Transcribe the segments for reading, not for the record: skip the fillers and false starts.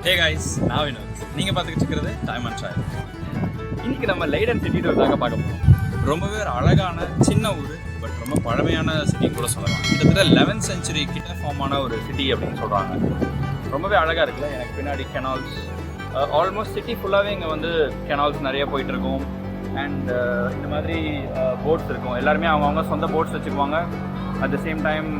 Hey guys, நான் வினோத். நீங்கள் பார்த்துக்கிட்டு இருக்கிறது டைம் அண்ட் ட்ராவல். இன்றைக்கி நம்ம லைடன் சிட்டி டூர் தாங்க பார்க்க போகிறோம். ரொம்பவே ஒரு அழகான சின்ன ஊர், பட் ரொம்ப பழமையான சிட்டின்னு கூட சொல்லலாம். கிட்டத்தட்ட 11th century கிட்ட ஃபார்ம் ஆன ஒரு சிட்டி அப்படின்னு சொல்கிறாங்க. ரொம்பவே அழகாக இருக்குல்ல. எனக்கு பின்னாடி கெனால்ஸ், ஆல்மோஸ்ட் சிட்டி ஃபுல்லாகவே இங்கே வந்து கெனால்ஸ் நிறைய போயிட்டுருக்கும். அண்ட் இந்த மாதிரி போட்ஸ் இருக்கும். எல்லாருமே அவங்கவுங்க சொந்த போட்ஸ் வச்சுக்குவாங்க. At the same time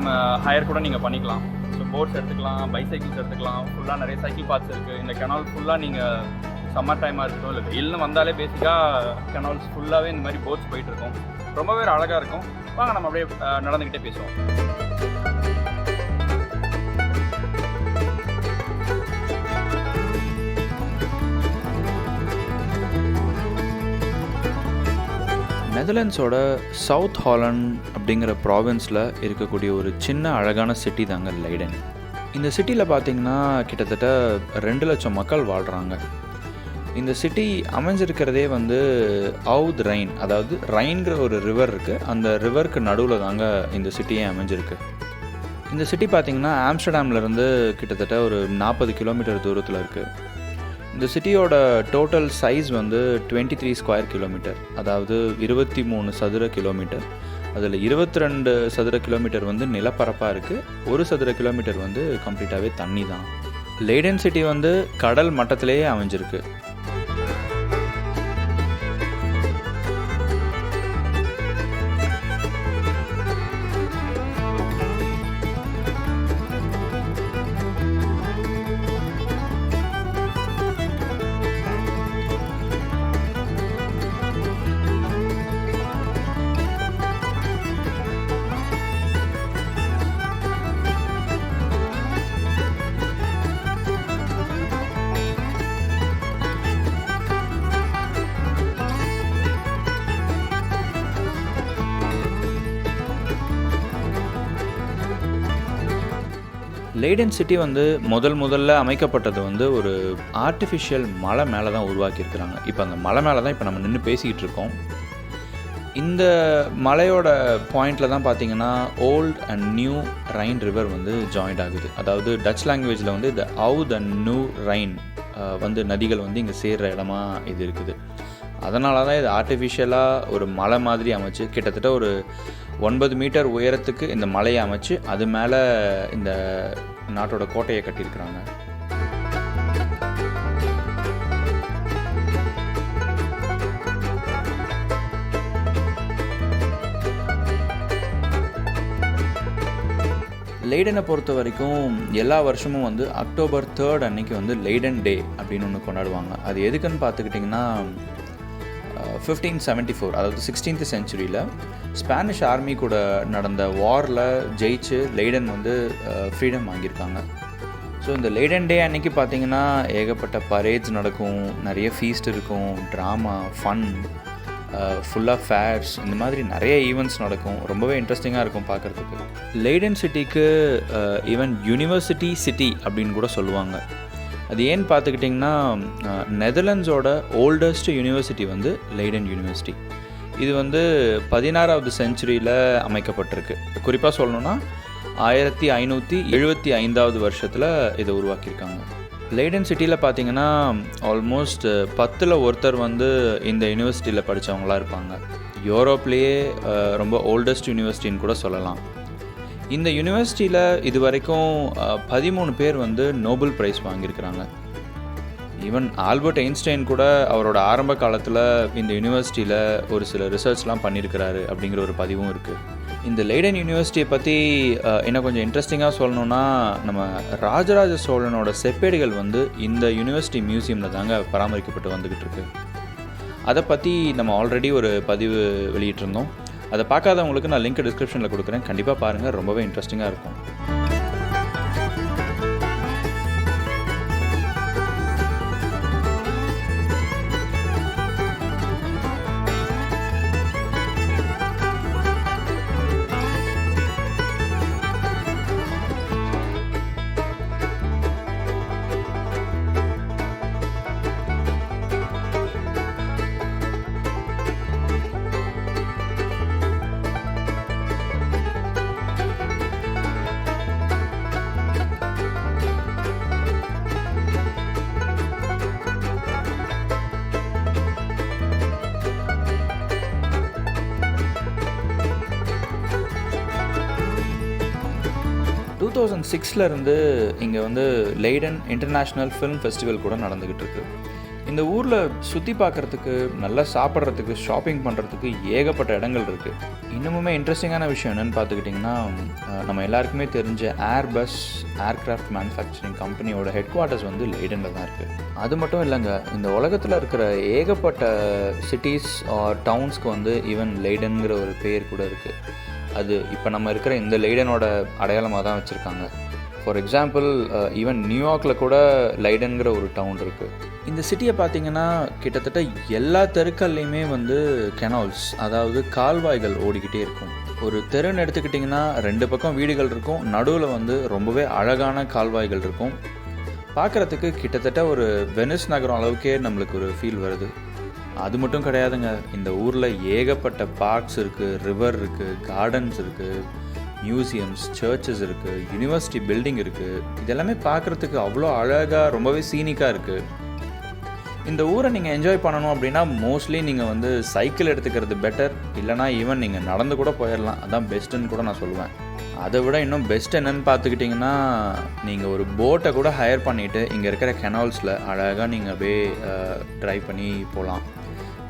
higher கூட நீங்கள் பண்ணிக்கலாம். ஸோ போட்ஸ் எடுத்துக்கலாம், பைசைக்கிள்ஸ் எடுத்துக்கலாம். ஃபுல்லாக நிறைய சைக்கிள் பார்ட்ஸ் இருக்குது. இந்த கெனால் ஃபுல்லாக நீங்கள் சம்மர் டைமாக இருக்கட்டும் இல்லை வெயில்னு வந்தாலே பேசிக்காக கெனால்ஸ் ஃபுல்லாகவே இந்த மாதிரி போட்ஸ் போயிட்டுருக்கும். ரொம்பவே அழகாக இருக்கும். வாங்க நம்ம அப்படியே நடந்துக்கிட்டே பேசுவோம். நெதர்லாண்ட்ஸோட சவுத் ஹாலண்ட் அப்படிங்கிற ப்ராவின்ஸில் இருக்கக்கூடிய ஒரு சின்ன அழகான சிட்டி தாங்க லைடன். இந்த சிட்டியில் பார்த்திங்கன்னா கிட்டத்தட்ட 2 லட்சம் மக்கள் வாழ்கிறாங்க. இந்த சிட்டி அமைஞ்சிருக்கிறதே வந்து அவுத் ரைன், அதாவது ரைன்கிற ஒரு ரிவர் இருக்குது. அந்த ரிவருக்கு நடுவில் தாங்க இந்த சிட்டியே அமைஞ்சிருக்கு. இந்த சிட்டி பார்த்திங்கன்னா ஆம்ஸ்டர்டாம்லேருந்து கிட்டத்தட்ட ஒரு 40 கிலோமீட்டர் தூரத்தில் இருக்குது. இந்த சிட்டியோட டோட்டல் சைஸ் வந்து 23 ஸ்கொயர் கிலோமீட்டர், அதாவது 23 சதுர கிலோமீட்டர். அதில் 22 சதுர கிலோமீட்டர் வந்து நிலப்பரப்பாக இருக்குது. 1 சதுர கிலோமீட்டர் வந்து கம்ப்ளீட்டாகவே தண்ணி தான். லைடன் சிட்டி வந்து கடல் மட்டத்திலேயே அமைஞ்சிருக்கு. லைடன் சிட்டி வந்து முதல்ல அமைக்கப்பட்டது வந்து ஒரு ஆர்டிஃபிஷியல் மலை மேலே தான் உருவாக்கியிருக்கிறாங்க. இப்போ அந்த மலை மேலே தான் இப்போ நம்ம நின்று பேசிக்கிட்டு இருக்கோம். இந்த மலையோட பாயிண்டில் தான் பார்த்திங்கன்னா old and new Rhine river வந்து ஜாயிண்ட் ஆகுது. அதாவது டச் லாங்குவேஜில் வந்து இந்த அவுத் அண்ட் நியூ ரைன் வந்து நதிகள் வந்து இங்கே சேர்கிற இடமா இது இருக்குது. அதனால தான் இது ஆர்டிஃபிஷியலாக ஒரு மலை மாதிரி அமைச்சு கிட்டத்தட்ட ஒரு 9 மீட்டர் உயரத்துக்கு இந்த மலையை அமைச்சு அது மேலே இந்த நாட்டோட கோட்டையை கட்டியிருக்கிறாங்க. லைடனை பொறுத்த வரைக்கும் எல்லா வருஷமும் வந்து அக்டோபர் 3 அன்னைக்கு வந்து லைடன் டே அப்படின்னு ஒன்று கொண்டாடுவாங்க. அது எதுக்குன்னு பார்த்துக்கிட்டிங்கன்னா 1574, அதாவது 16th centuryயில் ஸ்பானிஷ் ஆர்மி கூட நடந்த வாரில் ஜெயிச்சு லைடன் வந்து ஃப்ரீடம் வாங்கியிருக்காங்க. ஸோ இந்த லைடன் டே அன்றைக்கி பார்த்திங்கன்னா ஏகப்பட்ட பரேட்ஸ் நடக்கும், நிறைய ஃபீஸ்ட் இருக்கும், ட்ராமா, ஃபன், ஃபுல்லாக ஃபேர்ஸ், இந்த மாதிரி நிறைய ஈவெண்ட்ஸ் நடக்கும். ரொம்பவே இன்ட்ரெஸ்டிங்காக இருக்கும் பார்க்குறதுக்கு. லைடன் சிட்டிக்கு ஈவன் யூனிவர்சிட்டி சிட்டி அப்படின்னு கூட சொல்லுவாங்க. அது ஏன்னு பார்த்துக்கிட்டிங்கன்னா நெதர்லாண்ட்ஸோட ஓல்டஸ்ட் யூனிவர்சிட்டி வந்து லைடன் யூனிவர்சிட்டி. இது வந்து 16th centuryயில் அமைக்கப்பட்டிருக்கு. குறிப்பாக சொல்லணுன்னா 1575 வருஷத்தில் இதை உருவாக்கியிருக்காங்க. லைடன் சிட்டியில் பார்த்திங்கன்னா ஆல்மோஸ்ட் 10ல் ஒருத்தர் வந்து இந்த யூனிவர்சிட்டியில் படித்தவங்களாக இருப்பாங்க. யூரோப்லேயே ரொம்ப ஓல்டஸ்ட் யூனிவர்சிட்டின்னு கூட சொல்லலாம். இந்த யூனிவர்சிட்டியில் இது வரைக்கும் 13 பேர் வந்து நோபல் ப்ரைஸ் வாங்கியிருக்கிறாங்க. ஈவன் ஆல்பர்ட் ஐன்ஸ்டைன் கூட அவரோட ஆரம்ப காலத்தில் இந்த யூனிவர்சிட்டியில் ஒரு சில ரிசர்ச்லாம் பண்ணியிருக்கிறாரு அப்படிங்கிற ஒரு பதிவும் இருக்குது. இந்த லைடன் யூனிவர்சிட்டியை பற்றி இன்னும் கொஞ்சம் இன்ட்ரெஸ்டிங்காக சொல்லணுன்னா, நம்ம ராஜராஜ சோழனோட செப்பேடுகள் வந்து இந்த யூனிவர்சிட்டி மியூசியமில் தாங்க பராமரிக்கப்பட்டு வந்துக்கிட்டு இருக்கு. அதை பற்றி நம்ம ஆல்ரெடி ஒரு பதிவு வெளியிட்டிருந்தோம். அதை பார்க்காதவங்களுக்கு நான் லிங்க் டிஸ்கிரிப்ஷனில் கொடுக்குறேன். கண்டிப்பாக பாருங்கள், ரொம்பவே இன்ட்ரெஸ்டிங்காக இருக்கும். 2006 இங்கே வந்து லெய்டன் இன்டர்நேஷ்னல் ஃபிலிம் ஃபெஸ்டிவல் கூட நடந்துக்கிட்டு இருக்கு. இந்த ஊரில் சுற்றி பார்க்குறதுக்கு, நல்லா சாப்பிட்றதுக்கு, ஷாப்பிங் பண்ணுறதுக்கு ஏகப்பட்ட இடங்கள் இருக்குது. இன்னுமுமே இன்ட்ரெஸ்டிங்கான விஷயம் என்னென்னு பார்த்துக்கிட்டிங்கன்னா, நம்ம எல்லாருக்குமே தெரிஞ்ச ஏர்பஸ் ஏர்க்ராஃப்ட் மேனுஃபேக்சரிங் கம்பெனியோட ஹெட் குவார்ட்டர்ஸ் வந்து லெய்டனில் தான் இருக்குது. அது மட்டும் இல்லைங்க, இந்த உலகத்தில் இருக்கிற ஏகப்பட்ட சிட்டிஸ் ஆர் டவுன்ஸ்க்கு வந்து ஈவன் லெய்டனுங்கிற ஒரு பேர் கூட இருக்குது. அது இப்போ நம்ம இருக்கிற இந்த லெய்டனோட அடையாளமாக தான் வச்சுருக்காங்க. ஃபார் எக்ஸாம்பிள் ஈவன் நியூயார்க்கில் கூட லைடனுங்கிற ஒரு டவுன் இருக்குது. இந்த சிட்டியை பார்த்திங்கன்னா கிட்டத்தட்ட எல்லா தெருக்கள்லையுமே வந்து கெனால்ஸ், அதாவது கால்வாய்கள் ஓடிக்கிட்டே இருக்கும். ஒரு தெருன்னு எடுத்துக்கிட்டிங்கன்னா 2 பக்கம் வீடுகள் இருக்கும், நடுவில் வந்து ரொம்பவே அழகான கால்வாய்கள் இருக்கும். பார்க்குறதுக்கு கிட்டத்தட்ட ஒரு வெனிஸ் நகரம் அளவுக்கே நம்மளுக்கு ஒரு ஃபீல் வருது. அது மட்டும் கிடையாதுங்க, இந்த ஊரில் ஏகப்பட்ட பார்க்ஸ் இருக்குது, ரிவர் இருக்குது, கார்டன்ஸ் இருக்குது, மியூசியம்ஸ், சர்ச்சஸ் இருக்குது, யூனிவர்சிட்டி பில்டிங் இருக்குது. இதெல்லாமே பார்க்குறதுக்கு அவ்வளோ அழகாக, ரொம்பவே சீனிக்காக இருக்குது. இந்த ஊரை நீங்கள் என்ஜாய் பண்ணணும் அப்படின்னா மோஸ்ட்லி நீங்கள் வந்து சைக்கிள் எடுத்துக்கிறது பெட்டர், இல்லைனா ஈவன் நீங்கள் நடந்து கூட போயிடலாம். அதான் பெஸ்ட்டுன்னு கூட நான் சொல்லுவேன். அதை விட இன்னும் பெஸ்ட் என்னென்னு பார்த்துக்கிட்டிங்கன்னா, நீங்கள் ஒரு போட்டை கூட ஹையர் பண்ணிவிட்டு இங்கே இருக்கிற கெனால்ஸில் அழகாக நீங்கள் அப்படியே ட்ரைவ் பண்ணி போகலாம்.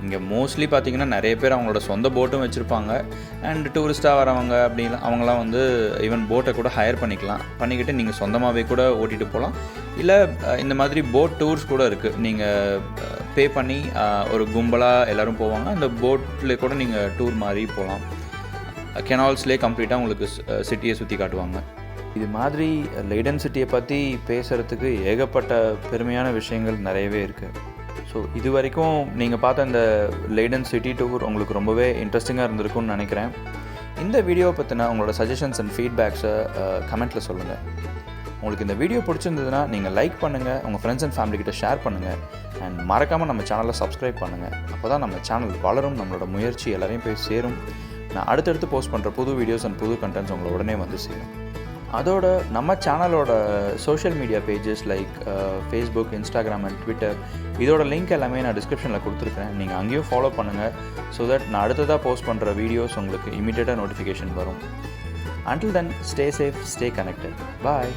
இங்கே மோஸ்ட்லி பார்த்திங்கன்னா நிறைய பேர் அவங்களோட சொந்த போட்டும் வச்சுருப்பாங்க. அண்ட் டூரிஸ்ட்டாக வரவங்க அப்படிலாம் அவங்களாம் வந்து ஈவன் போட்டை கூட ஹையர் பண்ணிக்கிட்டு நீங்கள் சொந்தமாகவே கூட ஓட்டிகிட்டு போகலாம். இல்லை இந்த மாதிரி போட் டூர்ஸ் கூட இருக்குது. நீங்கள் பே பண்ணி ஒரு கும்பலாக எல்லோரும் போவாங்க, அந்த போட்டில் கூட நீங்கள் டூர் மாதிரி போகலாம். கெனால்ஸ்லேயே கம்ப்ளீட்டாக உங்களுக்கு சிட்டியை சுற்றி காட்டுவாங்க. இது மாதிரி லெய்டன் சிட்டியை பற்றி பேசுகிறதுக்கு ஏகப்பட்ட பெருமையான விஷயங்கள் நிறையவே இருக்குது. ஸோ இது வரைக்கும் நீங்கள் பார்த்த இந்த லெய்டன் சிட்டி டூர் உங்களுக்கு ரொம்பவே இன்ட்ரெஸ்டிங்காக இருந்திருக்கும்னு நினைக்கிறேன். இந்த வீடியோவை பற்றின உங்களோட சஜஷன்ஸ் அண்ட் ஃபீட்பேக்ஸை கமெண்ட்டில் சொல்லுங்கள். உங்களுக்கு இந்த வீடியோ பிடிச்சிருந்ததுன்னா நீங்கள் லைக் பண்ணுங்கள், உங்கள் ஃப்ரெண்ட்ஸ் அண்ட் ஃபேமிலிக்கிட்ட ஷேர் பண்ணுங்கள், அண்ட் மறக்காமல் நம்ம சேனலை சப்ஸ்கிரைப் பண்ணுங்கள். அப்போ தான் நம்ம சேனல் வளரும், நம்மளோட முயற்சி எல்லாரையும் போய் சேரும். நான் அடுத்தடுத்து போஸ்ட் பண்ணுற புது வீடியோஸ் அண்ட் புது கண்டென்ட்ஸ் உங்களை உடனே வந்து சேரும். அதோட நம்ம சேனலோட social media pages like Facebook, Instagram and Twitter, இதோட லிங்க் எல்லாமே நான் டிஸ்கிரிப்ஷனில் கொடுத்துருக்கேன். நீங்கள் அங்கேயும் ஃபாலோ பண்ணுங்கள். ஸோ தட் நான் அடுத்ததாக போஸ்ட் பண்ணுற வீடியோஸ் உங்களுக்கு இமீடியட்டாக நோட்டிஃபிகேஷன் வரும். Until then, stay safe, stay connected. Bye.